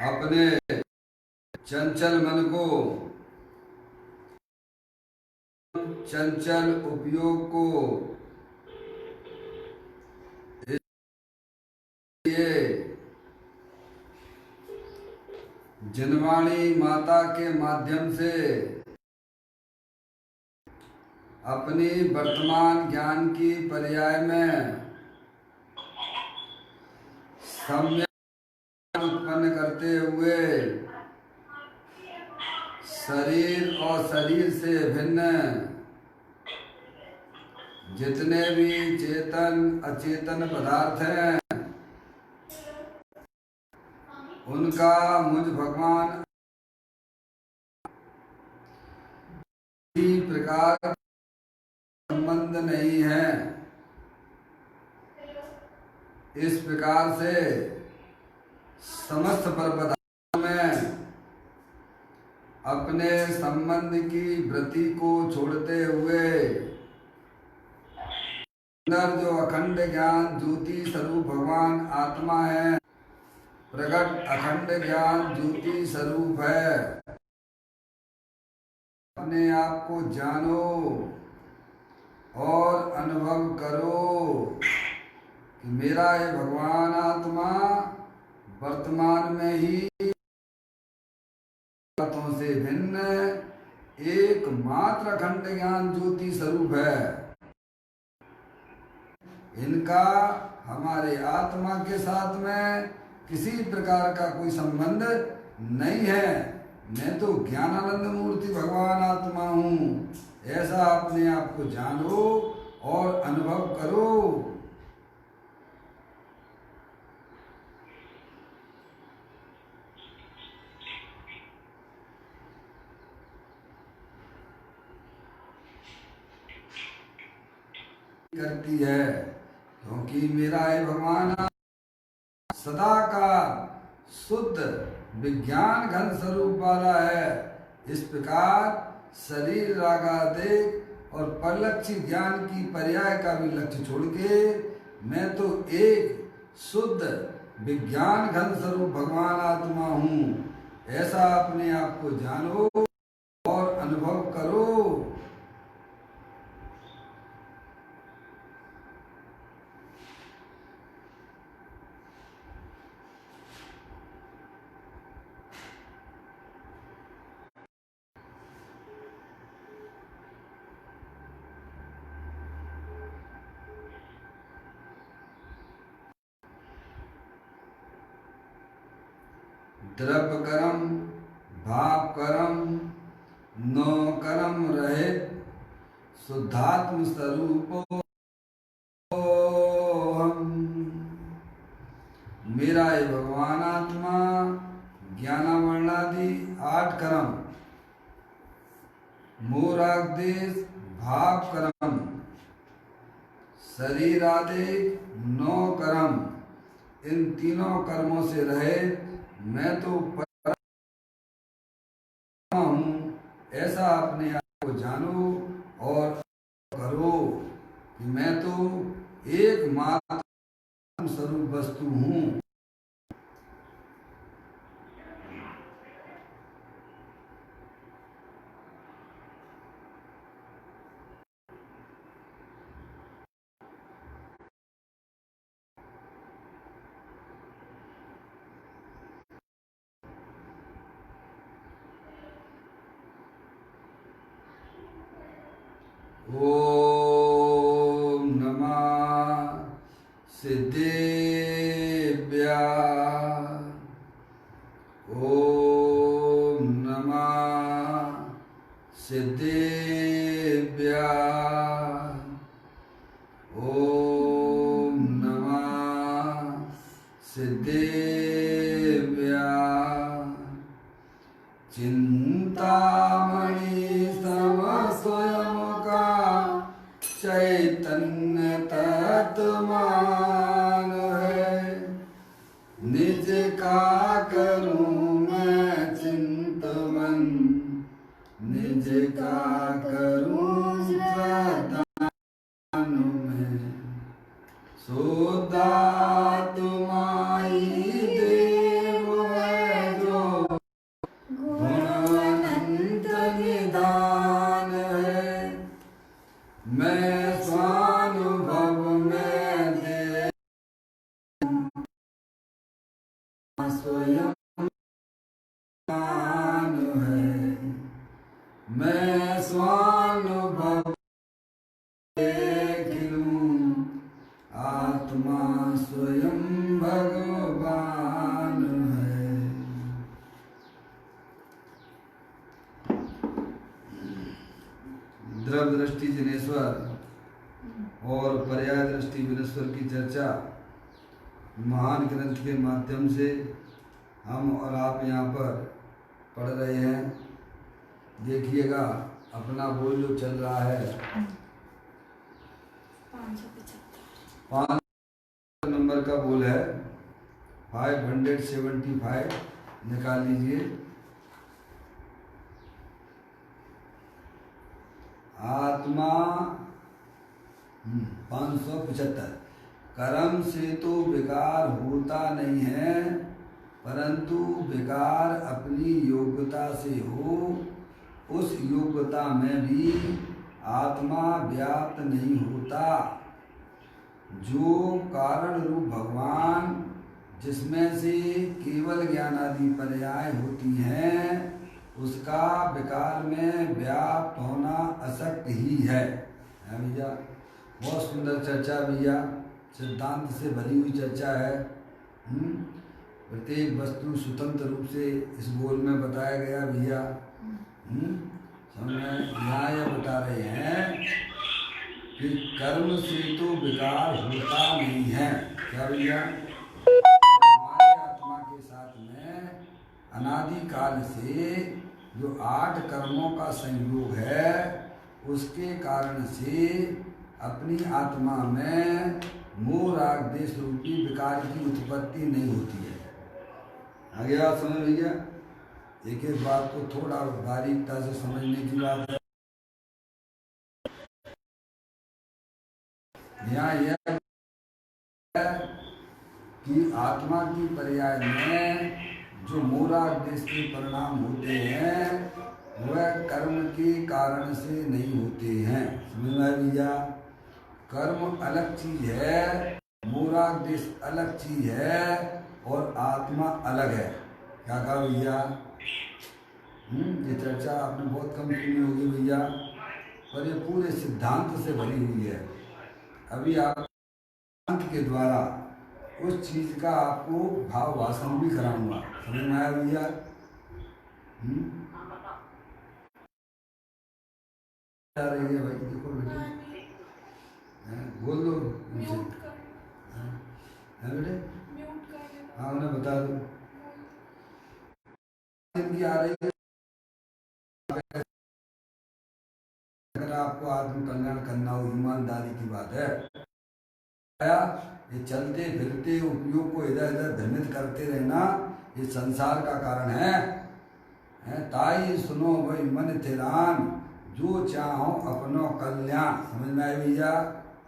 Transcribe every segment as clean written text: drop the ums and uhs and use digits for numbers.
अपने चंचल मन को चंचल उपयोग को इसलिए जिनवाणी माता के माध्यम से अपनी वर्तमान ज्ञान की पर्याय में सम्यक उत्पन्न करते हुए शरीर और शरीर से भिन्न जितने भी चेतन अचेतन पदार्थ हैं उनका मुझ भगवान किसी प्रकार संबंध नहीं है। इस प्रकार से समस्त पर पदार्थों में अपने संबंध की वृत्ति को छोड़ते हुए अंदर जो अखंड ज्ञान ज्योति स्वरूप भगवान आत्मा है, प्रकट अखंड ज्ञान ज्योति स्वरूप है, अपने आप को जानो और अनुभव करो कि मेरा ये भगवान आत्मा वर्तमान में ही बातों से भिन्न एकमात्र अखंड ज्ञान ज्योति स्वरूप है। इनका हमारे आत्मा के साथ में किसी प्रकार का कोई संबंध नहीं है। मैं तो ज्ञानानंद मूर्ति भगवान आत्मा हूँ, ऐसा अपने आप को जानो और अनुभव करो। करती है क्योंकि मेरा ये भगवान सदा का शुद्ध विज्ञान घन स्वरूप वाला है। इस प्रकार शरीर रागादेश और परलक्षी ज्ञान की पर्याय का भी लक्ष्य छोड़ के मैं तो एक शुद्ध विज्ञान घन स्वरूप भगवान आत्मा हूँ, ऐसा अपने आप को जानो और अनुभव करो। द्रव्य कर्म भाव कर्म नो कर्म रहित शुद्धात्म स्वरूपो हम। मेरा ये भगवान आत्मा ज्ञानावर्णादि 8 कर्म मोरागदेश भाव कर्म शरीर आदि 9 कर्म, इन तीनों कर्मों से रहे मैं तो हूँ, ऐसा अपने आप को जानो और करो कि मैं तो एकमात्र स्वरूप वस्तु हूँ। ओम नमः सिद्धेभ्यः। ओम नमः सिद्धेभ्यः। ओम नमः सिद्धेभ्यः। चिंतामणि सम स्वयं का चैतन्य तत्मान है, निज का करूं मैं चिंतवन, निज का करूं श्रद्धान में, सोदा तुम्हारी देव है स्वयं भगवान है, मैं स्वानुभव देख लूं, आत्मा स्वयं भगवान है। द्रव दृष्टि जिनेश्वर और पर्याय दृष्टि विनेश्वर की चर्चा महान ग्रंथ के माध्यम से हम और आप यहाँ पर पढ़ रहे हैं। देखिएगा अपना बोल जो चल रहा है 5 नंबर का बोल है 575 निकाल लीजिए। आत्मा 575 कर्म से तो विकार होता नहीं है, परंतु विकार अपनी योग्यता से हो, उस योग्यता में भी आत्मा व्याप्त नहीं होता। जो कारण रूप भगवान, जिसमें से केवल ज्ञानादि पर्याय होती हैं, उसका विकार में व्याप्त होना असक्त ही है। भैया बहुत सुंदर चर्चा भैया, सिद्धांत से भरी हुई चर्चा है। प्रत्येक वस्तु स्वतंत्र रूप से इस बोल में बताया गया भैया। यहाँ यह बता रहे हैं कि कर्म से तो विकार होता नहीं है। क्या भैया? हमारे आत्मा के साथ में अनादि काल से जो 8 कर्मों का संयोग है, उसके कारण से अपनी आत्मा में मोह राग द्वेष रूपी विकार की उत्पत्ति नहीं होती है। आगे आप समझ भैया, एक एक बात को थोड़ा बारीकता से समझने की बात है। यहाँ यह है कि आत्मा की पर्याय में जो मोह राग द्वेष के परिणाम होते हैं, वह कर्म के कारण से नहीं होते हैं। समझ में भैया? कर्म अलग चीज है, मोह राग द्वेष अलग चीज है, और आत्मा अलग है। क्या कहा भैया? ये चर्चा आपने बहुत कम सुनी होगी भैया, पर ये पूरे सिद्धांत से भरी हुई है। अभी आप सिद्धांत के द्वारा उस चीज का आपको भाव भाषण भी कराऊंगा। समझ में आया भैया? आ रही है भाई, देखो बेटे, बोल दो मुझे। बेटे हाँ, उन्हें बता दो इनकी आ रही है। अगर आपको आत्म कल्याण करना हो, ईमानदारी की बात है, ये चलते फिरते उपयोग को इधर इधर भ्रमित करते रहना, ये संसार का कारण है। ताई सुनो भाई मन थिरान, जो चाहो अपनो कल्याण। समझ में आए भैया?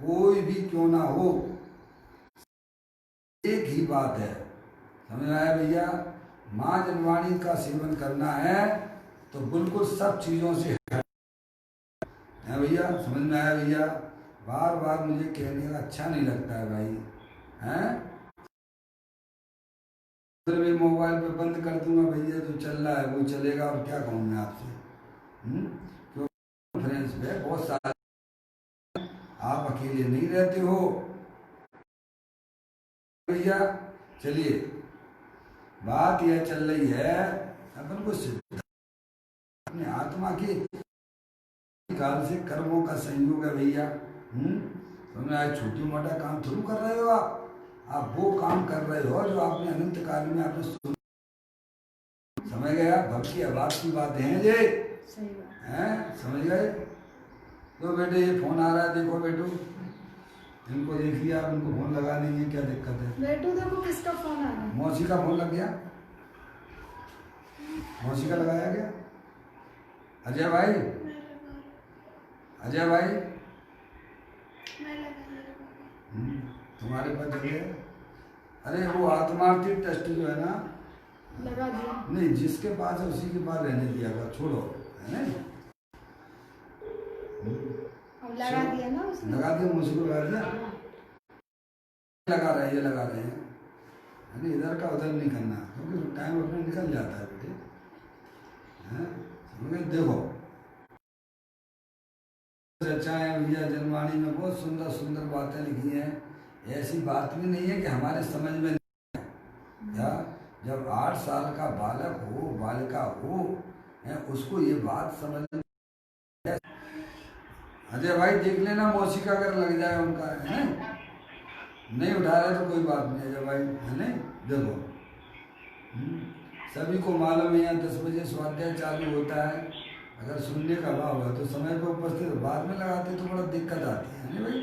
कोई भी क्यों ना हो, एक ही बात है। समझ में आया भैया? माँ जनवाणी का सेवन करना है तो बिल्कुल सब चीजों से है भैया। समझ में आया भैया? बार बार मुझे कहने का अच्छा नहीं लगता है भाई, हैं? फिर मैं मोबाइल पे बंद कर दूंगा भैया, जो चल रहा है वो चलेगा, और क्या कहूँ मैं आपसे। कॉन्फ्रेंस पे बहुत सारे, आप अकेले नहीं रहते हो भैया। चलिए, बात यह चल रही है अपन को अपने आत्मा के काल से कर्मों का संयोग है भैया। तुमने आज छोटी मोटा काम थोड़ा कर रहे हो, आप वो काम कर रहे हो जो आपने अनंत काल में आपने सुना। समझ गया? भक्त की आवाज की बातें हैं ये, हैं? समझ गए? तो बेटे ये फोन आ रहा है, देखो बेटू, इनको देखिए आप, इनको फोन लगा नहीं है, क्या दिक्कत है? बेटू देखो किसका फोन आ रहा है। मौसी का फोन लग गया, मौसी का लगाया गया। अजय भाई, अजय भाई, तुम्हारे पास जगह? अरे वो आत्मार्थी टेस्ट जो है ना, लगा दिया। नहीं, जिसके पास है उसी के पास रहने दिया था, छोड़ो, है ना? लगा दिया ना उसने। लगा दिया, मुझको लगा दिया। लगा रहे हैं, ये लगा रहे हैं। यानी इधर का उधर नहीं करना, क्योंकि टाइम अपने निकल जाता है बेटे। हैं? समझ गए? देखो रचाएं भैया जनवाणी में बहुत सुंदर सुंदर बातें लिखी हैं। ऐसी बात भी नहीं है कि हमारे समझ में नहीं है। क्या जब 8 साल का बालक हो बालिका हो है, उसको ये बात समझ में। अजय भाई देख लेना मौसी का अगर लग जाए उनका, है नहीं उठा रहे तो कोई बात नहीं अजय भाई, है नहीं। देखो सभी को मालूम है यहाँ 10 बजे स्वाध्याय चालू होता है। अगर सुनने का भाव है तो समय पर उपस्थित, बाद में लगाते तो बड़ा दिक्कत आती है नहीं भाई।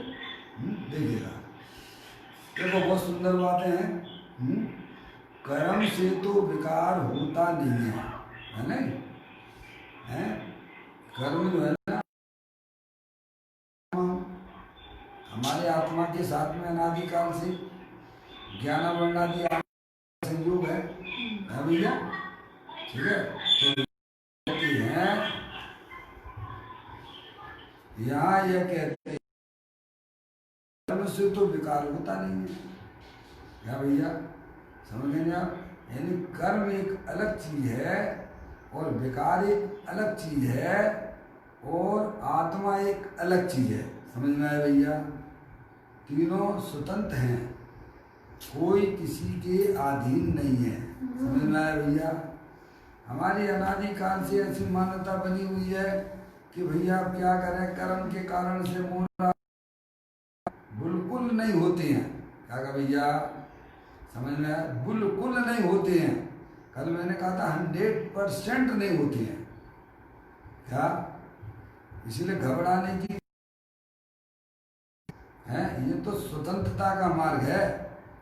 देखिएगा देखो बहुत सुंदर बातें हैं। कर्म से तो विकार होता नहीं है नहीं है। कर्म जो है ना हमारे आत्मा के साथ में अनादिकाल से ज्ञान वर्णादि संयोग है भैया, ठीक है। तो है यहाँ यह कहते हैं कर्म से तो विकार होता नहीं है। क्या भैया समझ गए आप? यानी कर्म एक अलग चीज है और विकार एक अलग चीज है और आत्मा एक अलग चीज है। समझ में आया भैया? तीनों स्वतंत्र हैं, कोई किसी के अधीन नहीं है। समझ में आया भैया? हमारी अनादिकाल से ऐसी मान्यता बनी हुई है कि भैया आप क्या करें, कर्म के कारण से मोरा बिल्कुल नहीं होते हैं। क्या कहा भैया? समझ में आया? बिल्कुल नहीं होते हैं। कल मैंने कहा था 100% नहीं होते हैं। क्या इसलिए घबराने की है? ये तो स्वतंत्रता का मार्ग है,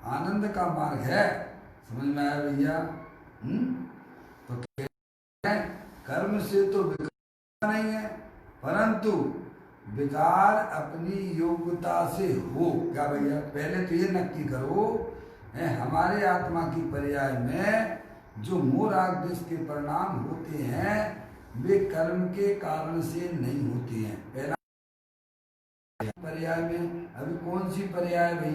आनंद का मार्ग है। समझ में आया भैया? तो कर्म से तो विकार नहीं है, परंतु विकार अपनी योग्यता से हो। क्या भैया? पहले तो ये नक्की करो है हमारे आत्मा की पर्याय में जो मोराग्निश के परिणाम होते हैं वे कर्म के कारण से नहीं होते हैं। पहला पर्याय में अभी कौन सी पर्याय भैया?